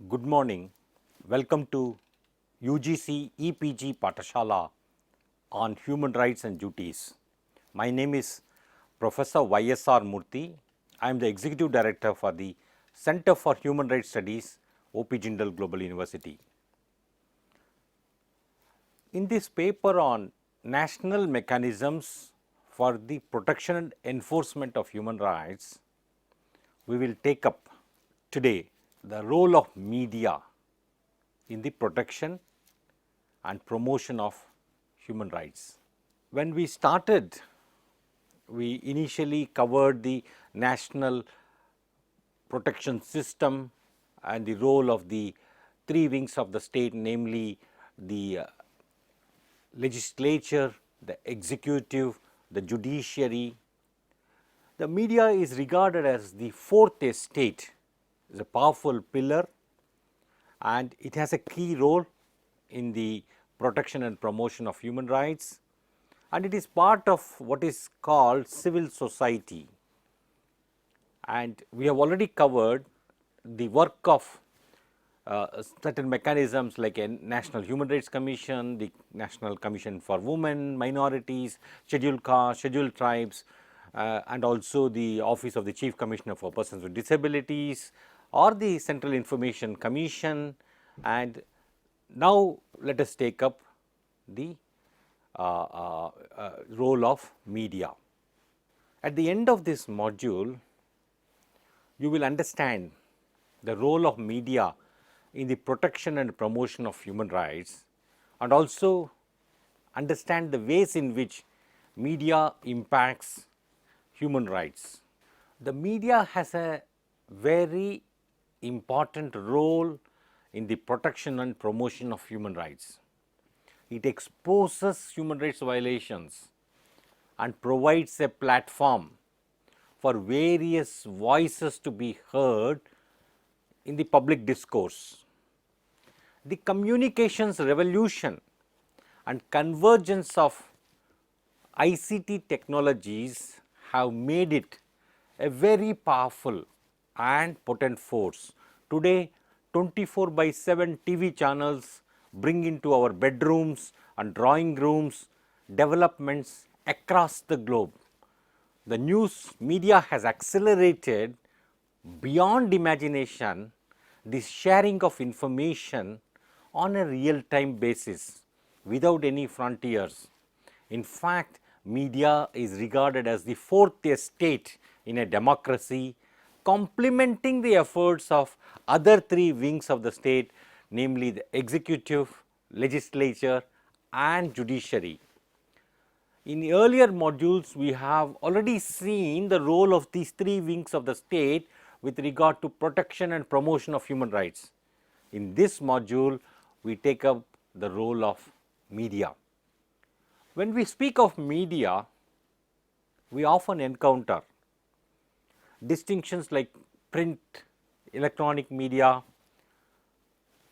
Good morning. Welcome to UGC EPG Patashala on Human Rights and Duties. My name is Professor Y.S.R. Murthy. I am the Executive Director for the Center for Human Rights Studies, OP Jindal Global University. In this paper on national mechanisms for the protection and enforcement of human rights, we will take up today the role of media in the protection and promotion of human rights. When we started, we initially covered the national protection system and the role of the three wings of the state, namely the legislature, the executive, the judiciary. The media is regarded as the fourth estate, is a powerful pillar, and it has a key role in the protection and promotion of human rights, and it is part of what is called civil society. And we have already covered the work of certain mechanisms like a National Human Rights Commission, the National Commission for Women, Minorities, Scheduled Castes, Scheduled Tribes, and also the Office of the Chief Commissioner for Persons with Disabilities, or the Central Information Commission. And now let us take up the role of media. At the end of this module, you will understand the role of media in the protection and promotion of human rights, and also understand the ways in which media impacts human rights. The media has a very important role in the protection and promotion of human rights. It exposes human rights violations and provides a platform for various voices to be heard in the public discourse. The communications revolution and convergence of ICT technologies have made it a very powerful and potent force. Today, 24/7 TV channels bring into our bedrooms and drawing rooms developments across the globe. The news media has accelerated beyond imagination the sharing of information on a real-time basis without any frontiers. In fact, media is regarded as the fourth estate in a democracy, complementing the efforts of other three wings of the state, namely the executive, legislature, and judiciary. In the earlier modules, we have already seen the role of these three wings of the state with regard to protection and promotion of human rights. In this module, we take up the role of media. When we speak of media, we often encounter distinctions like print, electronic media.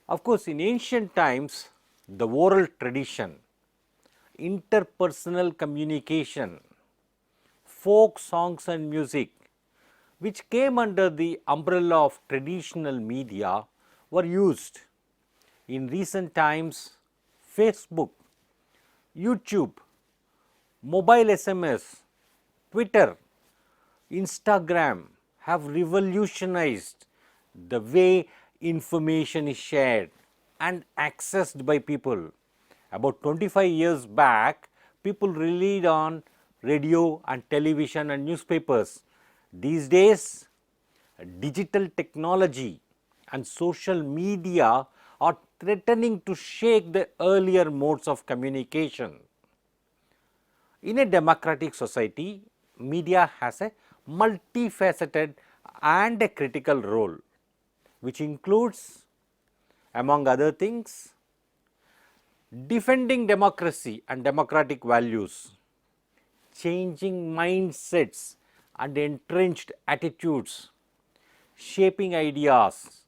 Of course, in ancient times, the oral tradition, interpersonal communication, folk songs and music, which came under the umbrella of traditional media, were used. In recent times, Facebook, YouTube, mobile SMS, Twitter, Instagram have revolutionized the way information is shared and accessed by people. About 25 years back, people relied on radio and television and newspapers. These days, digital technology and social media are threatening to shake the earlier modes of communication. In a democratic society, media has a multifaceted and a critical role, which includes, among other things, defending democracy and democratic values, changing mindsets and entrenched attitudes, shaping ideas,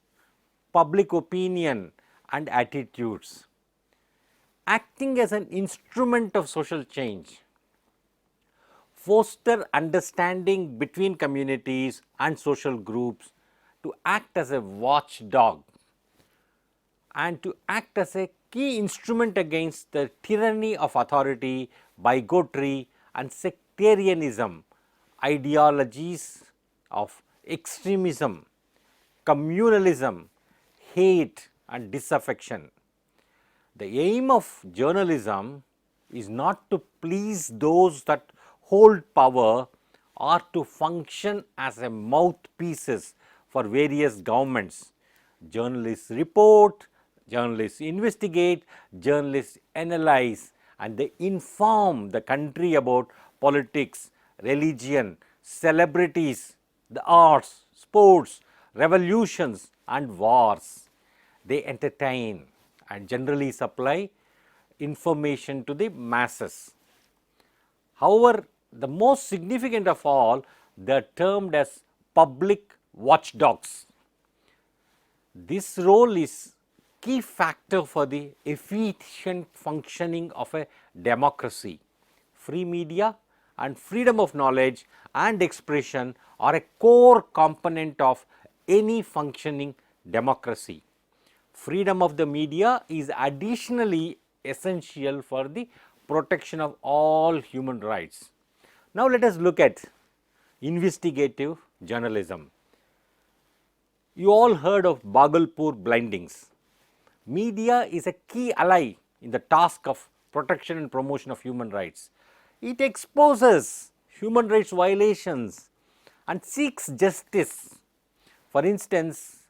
public opinion and attitudes, acting as an instrument of social change, foster understanding between communities and social groups, to act as a watchdog and to act as a key instrument against the tyranny of authority, bigotry and sectarianism, ideologies of extremism, communalism, hate and disaffection. The aim of journalism is not to please those that hold power or to function as a mouthpieces for various governments. Journalists report, journalists investigate, journalists analyze and they inform the country about politics, religion, celebrities, the arts, sports, revolutions and wars. They entertain and generally supply information to the masses. However, the most significant of all, they are termed as public watchdogs. This role is key factor for the efficient functioning of a democracy. Free media and freedom of knowledge and expression are a core component of any functioning democracy. Freedom of the media is additionally essential for the protection of all human rights. Now, let us look at investigative journalism. You all heard of Bhagalpur blindings. Media is a key ally in the task of protection and promotion of human rights. It exposes human rights violations and seeks justice. For instance,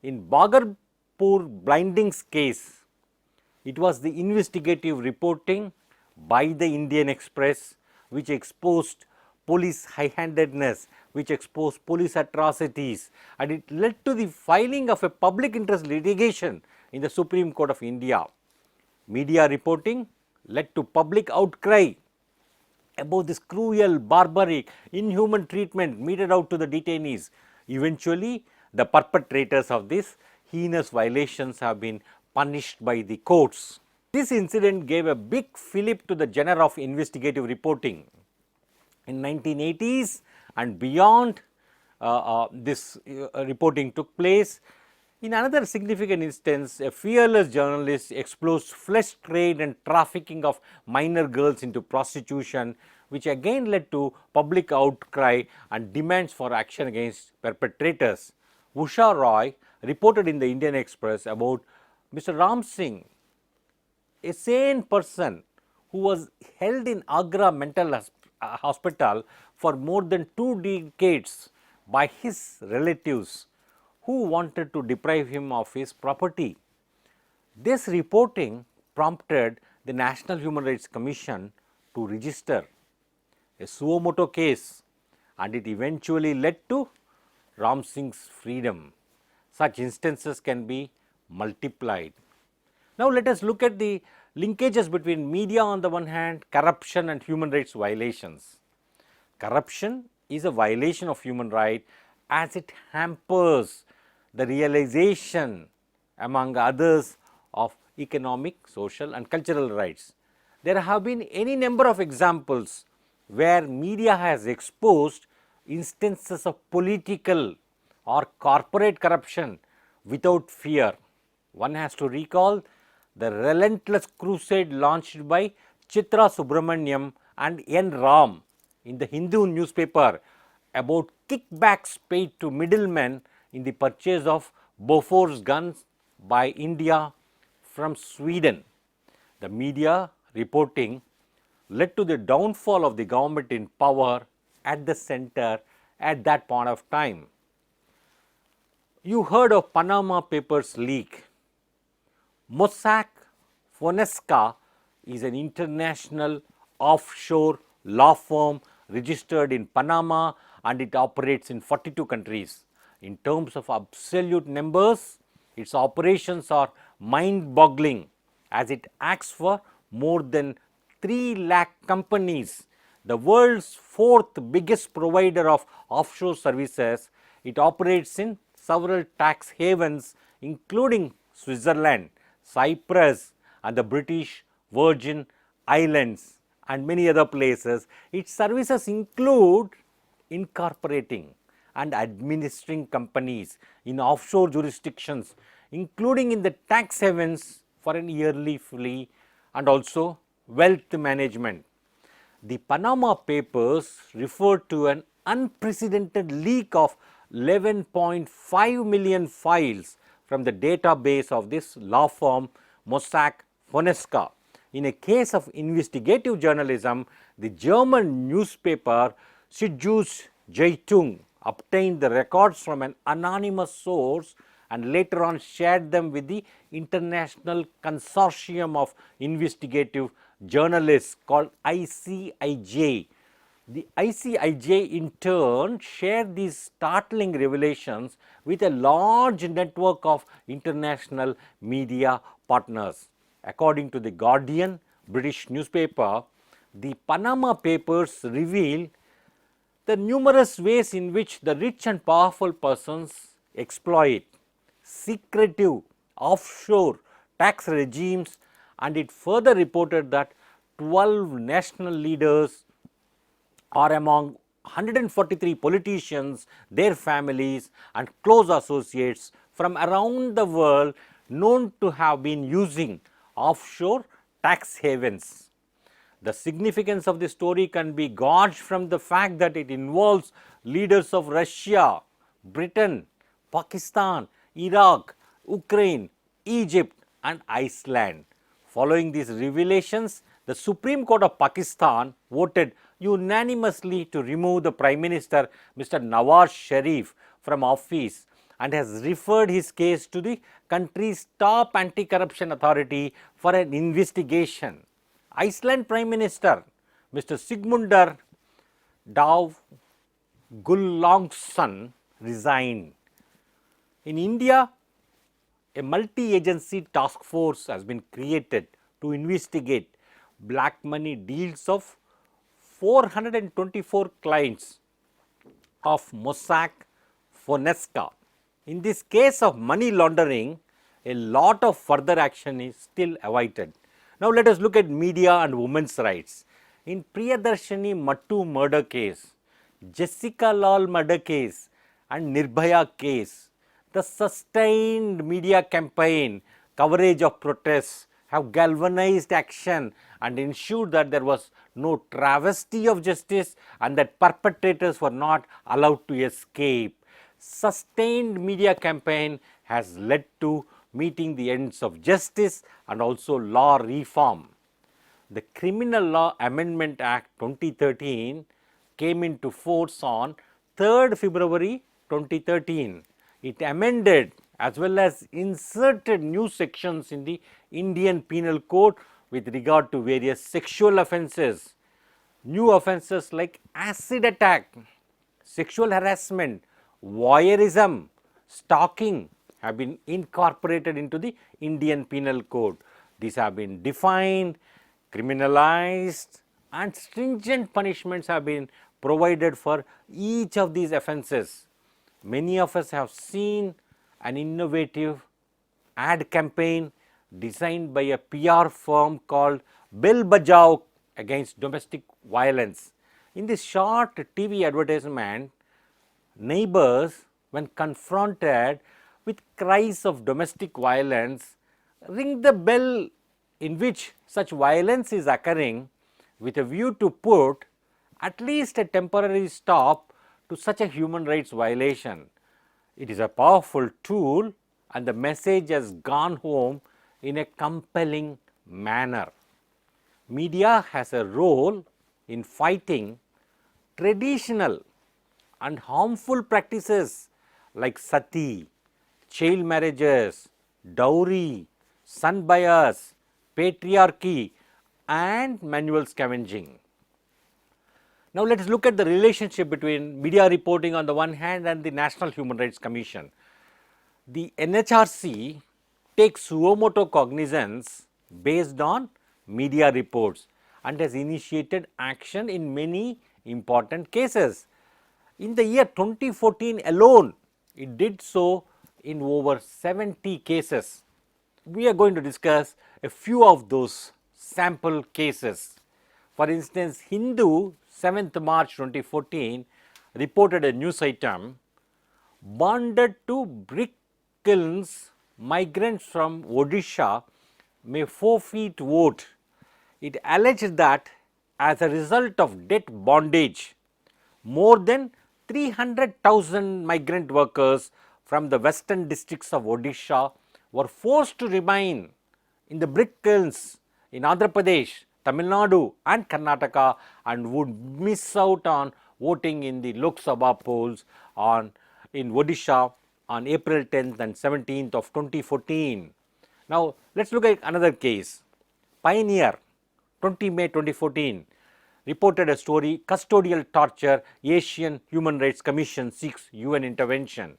in Bhagalpur blindings case, it was the investigative reporting by the Indian Express which exposed police high-handedness, which exposed police atrocities and it led to the filing of a public interest litigation in the Supreme Court of India. Media reporting led to public outcry about this cruel, barbaric, inhuman treatment meted out to the detainees. Eventually, the perpetrators of these heinous violations have been punished by the courts. This incident gave a big fillip to the genre of investigative reporting. In 1980s and beyond, this reporting took place. In another significant instance, a fearless journalist exposed flesh trade and trafficking of minor girls into prostitution, which again led to public outcry and demands for action against perpetrators. Usha Roy reported in the Indian Express about Mr. Ram Singh, a sane person who was held in Agra mental hospital for more than 2 decades by his relatives who wanted to deprive him of his property. This reporting prompted the National Human Rights Commission to register a suo motu case and it eventually led to Ram Singh's freedom. Such instances can be multiplied. Now, let us look at the linkages between media on the one hand, corruption and human rights violations. Corruption is a violation of human rights as it hampers the realization among others of economic, social and cultural rights. There have been any number of examples where media has exposed instances of political or corporate corruption without fear. One has to recall the relentless crusade launched by Chitra Subramaniam and N. Ram in the Hindu newspaper about kickbacks paid to middlemen in the purchase of Bofors guns by India from Sweden. The media reporting led to the downfall of the government in power at the center at that point of time. You heard of Panama Papers leak. Mossack Fonseca is an international offshore law firm registered in Panama and it operates in 42 countries. In terms of absolute numbers, its operations are mind-boggling as it acts for more than 3 lakh companies. The world's 4th biggest provider of offshore services, it operates in several tax havens including Switzerland, Cyprus and the British Virgin Islands and many other places. Its services include incorporating and administering companies in offshore jurisdictions including in the tax havens for an yearly fee and also wealth management. The Panama Papers refer to an unprecedented leak of 11.5 million files from the database of this law firm Mossack Fonseca. In a case of investigative journalism, the German newspaper Süddeutsche Zeitung obtained the records from an anonymous source and later on shared them with the International Consortium of Investigative Journalists called ICIJ. The ICIJ in turn shared these startling revelations with a large network of international media partners. According to the Guardian, British newspaper, the Panama Papers reveal the numerous ways in which the rich and powerful persons exploit secretive offshore tax regimes, and it further reported that 12 national leaders are among 143 politicians, their families and close associates from around the world known to have been using offshore tax havens. The significance of this story can be gauged from the fact that it involves leaders of Russia, Britain, Pakistan, Iraq, Ukraine, Egypt and Iceland. Following these revelations, the Supreme Court of Pakistan voted unanimously to remove the Prime Minister Mr. Nawaz Sharif from office and has referred his case to the country's top anti-corruption authority for an investigation. Iceland Prime Minister Mr. Sigmundur Dav Gunnlaugsson resigned. In India, a multi-agency task force has been created to investigate black money deals of 424 clients of Mossack Fonseca. In this case of money laundering, a lot of further action is still awaited. Now let us look at media and women's rights. In Priyadarshini Mattu murder case, Jessica Lal murder case and Nirbhaya case, the sustained media campaign coverage of protests have galvanized action and ensured that there was no travesty of justice and that perpetrators were not allowed to escape. Sustained media campaign has led to meeting the ends of justice and also law reform. The Criminal Law Amendment Act 2013 came into force on 3rd February 2013. It amended as well as inserted new sections in the Indian Penal Code with regard to various sexual offences. New offences like acid attack, sexual harassment, voyeurism, stalking have been incorporated into the Indian Penal Code. These have been defined, criminalized and stringent punishments have been provided for each of these offences. Many of us have seen an innovative ad campaign designed by a PR firm called Bell Bajao against domestic violence. In this short TV advertisement, neighbors, when confronted with cries of domestic violence, ring the bell in which such violence is occurring with a view to put at least a temporary stop to such a human rights violation. It is a powerful tool and the message has gone home in a compelling manner. Media has a role in fighting traditional and harmful practices like sati, child marriages, dowry, son bias, patriarchy and manual scavenging. Now let us look at the relationship between media reporting on the one hand and the National Human Rights Commission. The NHRC takes suo motu cognizance based on media reports and has initiated action in many important cases. In the year 2014 alone, it did so in over 70 cases. We are going to discuss a few of those sample cases. For instance, Hindu 7th March 2014 reported a news item, bonded to brick kilns migrants from Odisha may forfeit vote. It alleged that as a result of debt bondage, more than 300,000 migrant workers from the western districts of Odisha were forced to remain in the brick kilns in Andhra Pradesh, Tamil Nadu and Karnataka and would miss out on voting in the Lok Sabha polls in Odisha on April 10th and 17th of 2014. Now, let us look at another case. Pioneer, 20 May 2014, reported a story, Custodial Torture, Asian Human Rights Commission seeks UN intervention.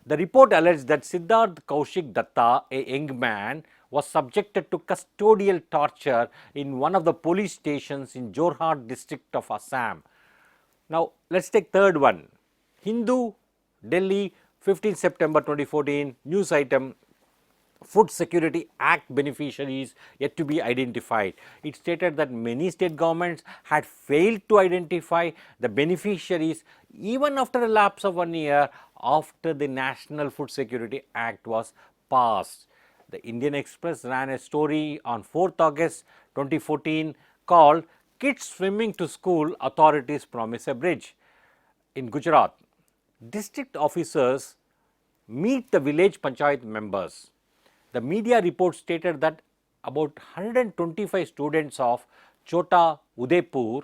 The report alleged that Siddharth Kaushik Datta, a young man, was subjected to custodial torture in one of the police stations in Jorhat district of Assam. Now, let us take third one. Hindu, Delhi, 15 September 2014, news item, Food Security Act beneficiaries yet to be identified. It stated that many state governments had failed to identify the beneficiaries even after a lapse of 1 year after the National Food Security Act was passed. The Indian Express ran a story on 4th August 2014 called Kids Swimming to School, Authorities Promise a Bridge. In Gujarat, district officers meet the village panchayat members. The media report stated that about 125 students of Chota Udaipur,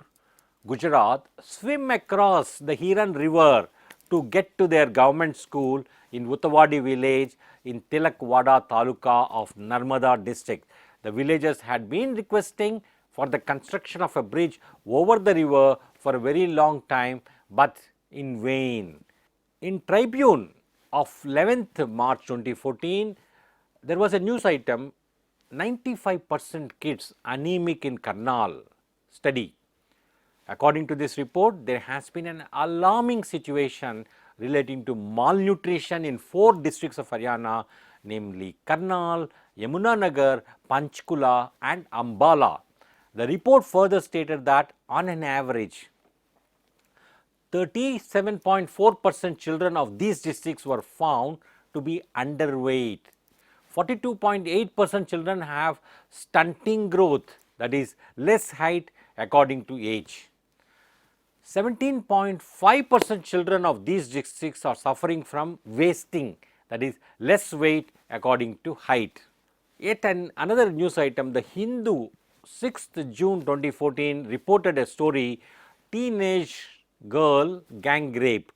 Gujarat, swim across the Hiran river to get to their government school in Uttawadi village in Tilakwada Taluka of Narmada district. The villagers had been requesting for the construction of a bridge over the river for a very long time, but in vain. In Tribune of 11th March 2014, there was a news item, 95% kids anemic in Karnal study. According to this report, there has been an alarming situation relating to malnutrition in 4 districts of Haryana, namely Karnal, Yamunanagar, Panchkula and Ambala. The report further stated that on an average, 37.4% children of these districts were found to be underweight. 42.8% children have stunting growth, that is less height according to age. 17.5% children of these districts are suffering from wasting, that is less weight according to height. Yet another news item, the Hindu 6th June 2014 reported a story, teenage girl gang raped.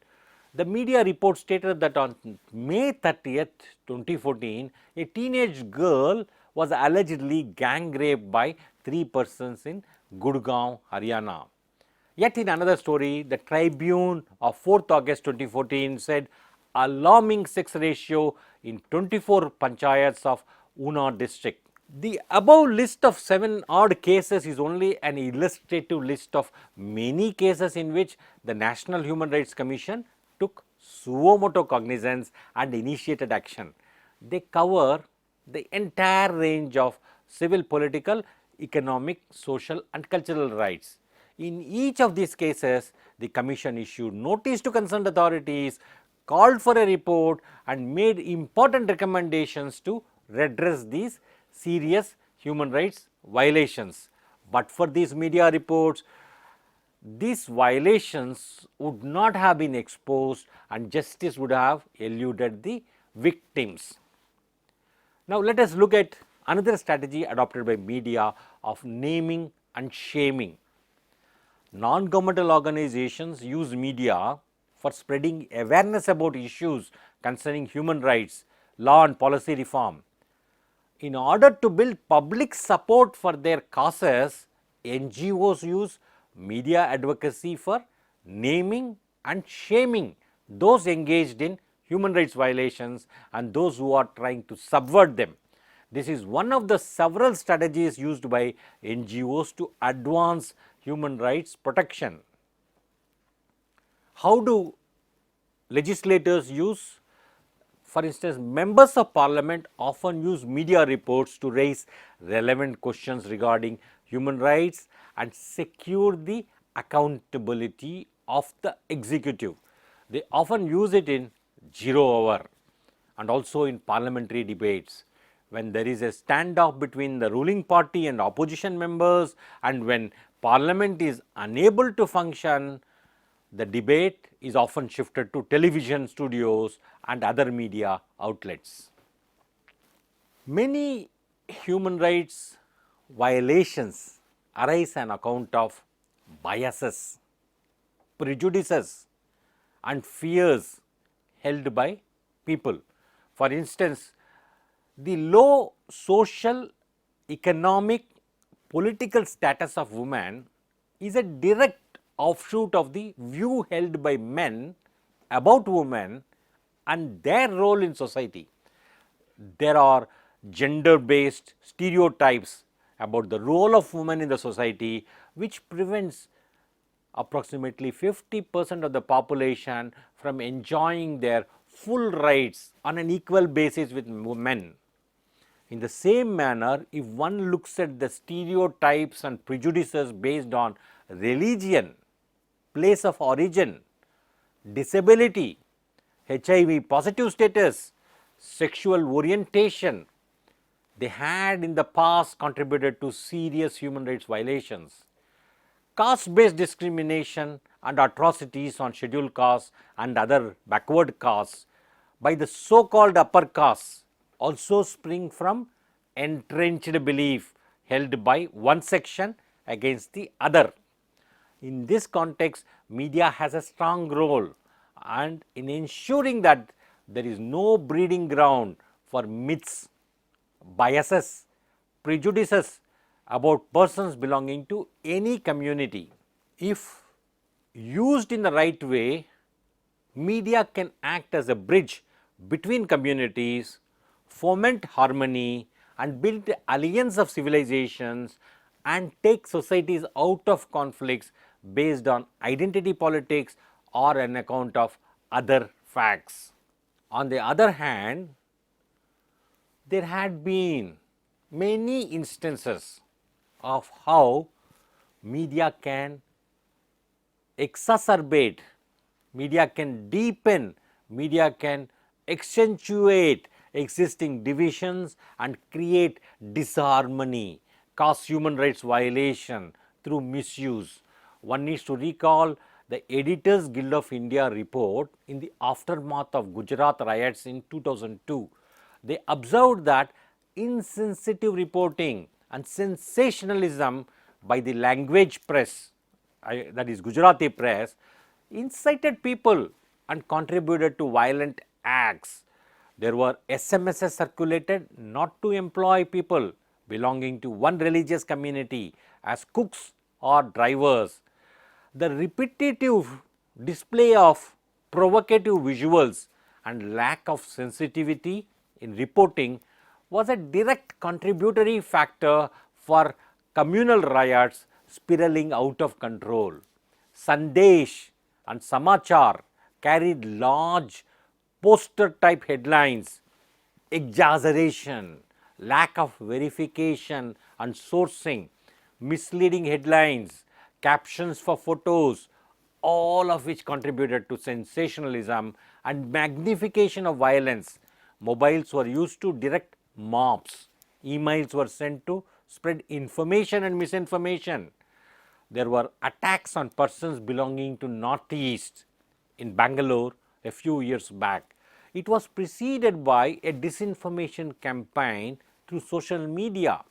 The media report stated that on May 30th, 2014, a teenage girl was allegedly gang raped by 3 persons in Gurgaon, Haryana. Yet in another story, the Tribune of 4th August 2014 said alarming sex ratio in 24 panchayats of Una district. The above list of 7 odd cases is only an illustrative list of many cases in which the National Human Rights Commission took suo motu cognizance and initiated action. They cover the entire range of civil, political, economic, social and cultural rights. In each of these cases, the Commission issued notice to concerned authorities, called for a report and made important recommendations to redress these serious human rights violations. But for these media reports, these violations would not have been exposed and justice would have eluded the victims. Now, let us look at another strategy adopted by media of naming and shaming. Non-governmental organizations use media for spreading awareness about issues concerning human rights, law and policy reform. In order to build public support for their causes, NGOs use media advocacy for naming and shaming those engaged in human rights violations and those who are trying to subvert them. This is one of the several strategies used by NGOs to advance human rights protection. How do legislators use? For instance, members of parliament often use media reports to raise relevant questions regarding human rights and secure the accountability of the executive. They often use it in 0 hour. and also in parliamentary debates. When there is a standoff between the ruling party and opposition members, and when parliament is unable to function, the debate is often shifted to television studios and other media outlets. Many human rights violations arise on account of biases, prejudices, and fears held by people. For instance, the low social, economic, political status of women is a direct offshoot of the view held by men about women and their role in society. There are gender based stereotypes about the role of women in the society, which prevents approximately 50% of the population from enjoying their full rights on an equal basis with men. In the same manner, if one looks at the stereotypes and prejudices based on religion, place of origin, disability, HIV positive status, sexual orientation, they had in the past contributed to serious human rights violations. Caste-based discrimination and atrocities on scheduled castes and other backward castes by the so-called upper castes also spring from entrenched belief held by one section against the other. In this context, media has a strong role and in ensuring that there is no breeding ground for myths, biases, prejudices about persons belonging to any community. If used in the right way, media can act as a bridge between communities, foment harmony and build the alliance of civilizations and take societies out of conflicts based on identity politics or an account of other facts. On the other hand, there had been many instances of how media can exacerbate, media can deepen, media can accentuate existing divisions and create disharmony, cause human rights violation through misuse. One needs to recall the Editors Guild of India report in the aftermath of Gujarat riots in 2002. They observed that insensitive reporting and sensationalism by the language press, that is Gujarati press, incited people and contributed to violent acts. There were SMSs circulated not to employ people belonging to one religious community as cooks or drivers. The repetitive display of provocative visuals and lack of sensitivity in reporting was a direct contributory factor for communal riots spiraling out of control. Sandesh and Samachar carried large poster type headlines, exaggeration, lack of verification and sourcing, misleading headlines, captions for photos, all of which contributed to sensationalism and magnification of violence. Mobiles were used to direct mobs, emails were sent to spread information and misinformation. There were attacks on persons belonging to Northeast in Bangalore a few years back. It was preceded by a disinformation campaign through social media.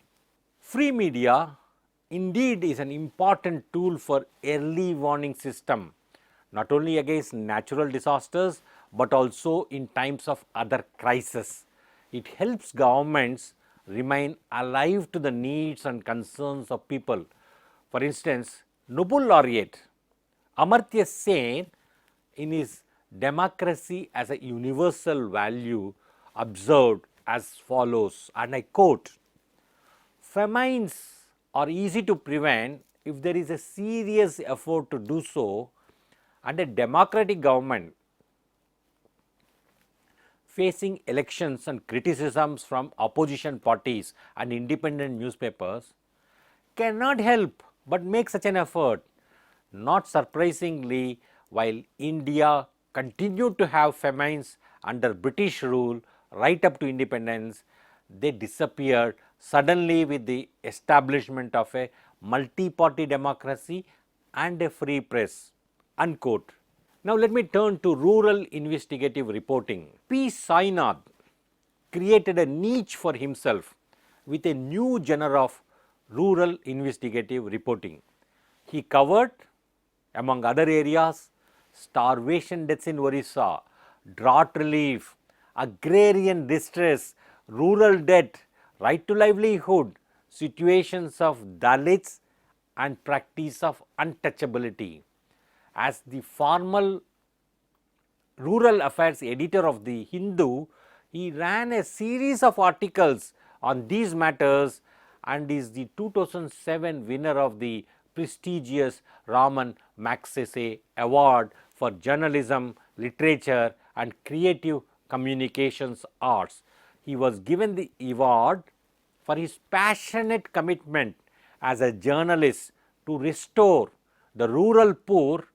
Free media indeed is an important tool for early warning system, not only against natural disasters but also in times of other crises. It helps governments remain alive to the needs and concerns of people. For instance, Nobel laureate Amartya Sen in his Democracy as a Universal Value observed as follows, and I quote, "Famines are easy to prevent if there is a serious effort to do so, and a democratic government facing elections and criticisms from opposition parties and independent newspapers cannot help but make such an effort." Not surprisingly, while India continued to have famines under British rule, right up to independence, they disappeared suddenly with the establishment of a multi-party democracy and a free press, unquote. Now let me turn to rural investigative reporting. P. Sainath created a niche for himself with a new genre of rural investigative reporting. He covered, among other areas, starvation deaths in Orissa, drought relief, agrarian distress, rural debt, right to livelihood, situations of Dalits and practice of untouchability. As the formal rural affairs editor of the Hindu, he ran a series of articles on these matters and is the 2007 winner of the prestigious Raman Magsaysay Award for Journalism, Literature and Creative Communications Arts. He was given the award for his passionate commitment as a journalist to restore the rural poor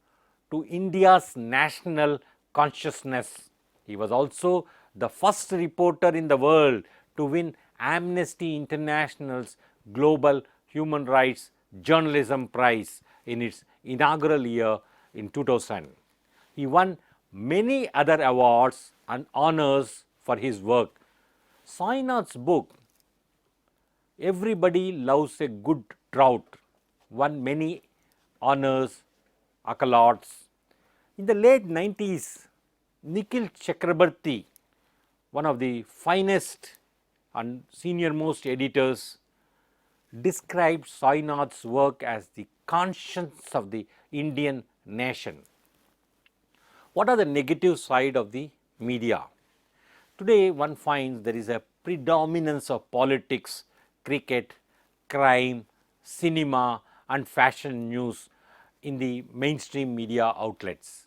to India's national consciousness. He was also the first reporter in the world to win Amnesty International's Global Human Rights Journalism Prize in its inaugural year in 2000. He won many other awards and honors for his work. Sainath's book, Everybody Loves a Good Drought, won many honors, accolades. In the late 90s, Nikhil Chakrabarti, one of the finest and senior most editors, described Sainath's work as the conscience of the Indian nation. What are the negative side of the media? Today one finds there is a predominance of politics, cricket, crime, cinema and fashion news in the mainstream media outlets.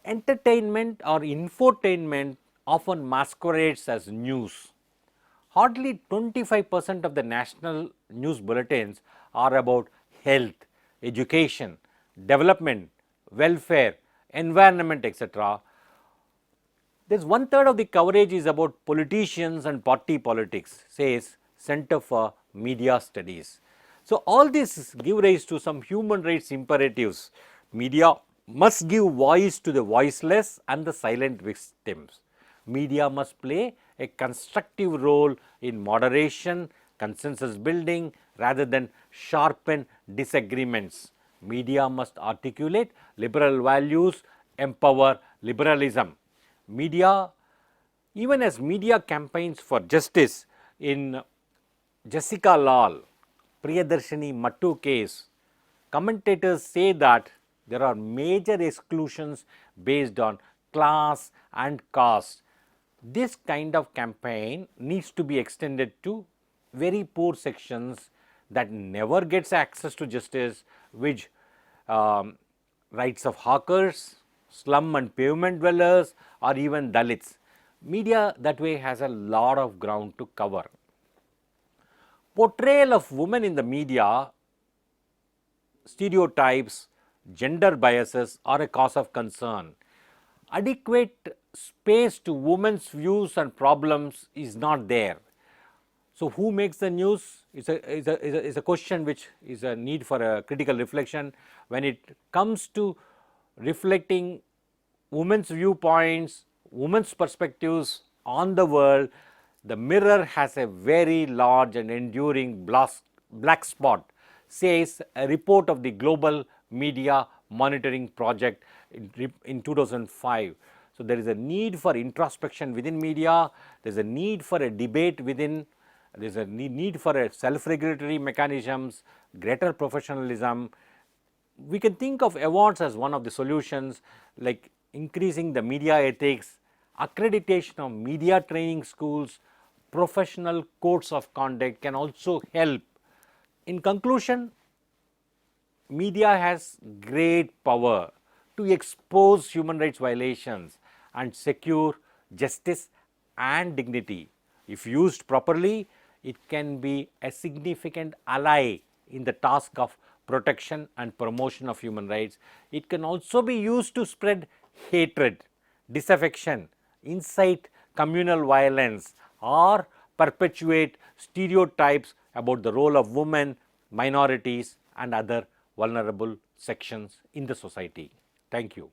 Entertainment or infotainment often masquerades as news. Hardly 25% of the national news bulletins are about health, education, development, welfare, environment, etc. There's 1/3 of the coverage is about politicians and party politics, says Center for Media Studies. So all this give rise to some human rights imperatives. Media must give voice to the voiceless and the silent victims. Media must play a constructive role in moderation, consensus building rather than sharpen disagreements. Media must articulate liberal values, empower liberalism. Media, even as media campaigns for justice in Jessica Lal, Priyadarshini Mattu case, commentators say that there are major exclusions based on class and caste. This kind of campaign needs to be extended to very poor sections that never gets access to justice, which rights of hawkers, slum and pavement dwellers or even Dalits. Media that way has a lot of ground to cover. Portrayal of women in the media, stereotypes, gender biases are a cause of concern. Adequate space to women's views and problems is not there. So who makes the news is a question which is a need for a critical reflection. When it comes to reflecting women's viewpoints, women's perspectives on the world, the mirror has a very large and enduring black spot, says a report of the Global Media Monitoring Project in 2005. So there is a need for introspection within media, there is a need for a debate within, there is a need for a self-regulatory mechanisms, greater professionalism. We can think of awards as one of the solutions, like increasing the media ethics, accreditation of media training schools, professional codes of conduct can also help. In conclusion, media has great power to expose human rights violations and secure justice and dignity. If used properly, it can be a significant ally in the task of protection and promotion of human rights. It can also be used to spread hatred, disaffection, incite communal violence, or perpetuate stereotypes about the role of women, minorities, and other vulnerable sections in the society. Thank you.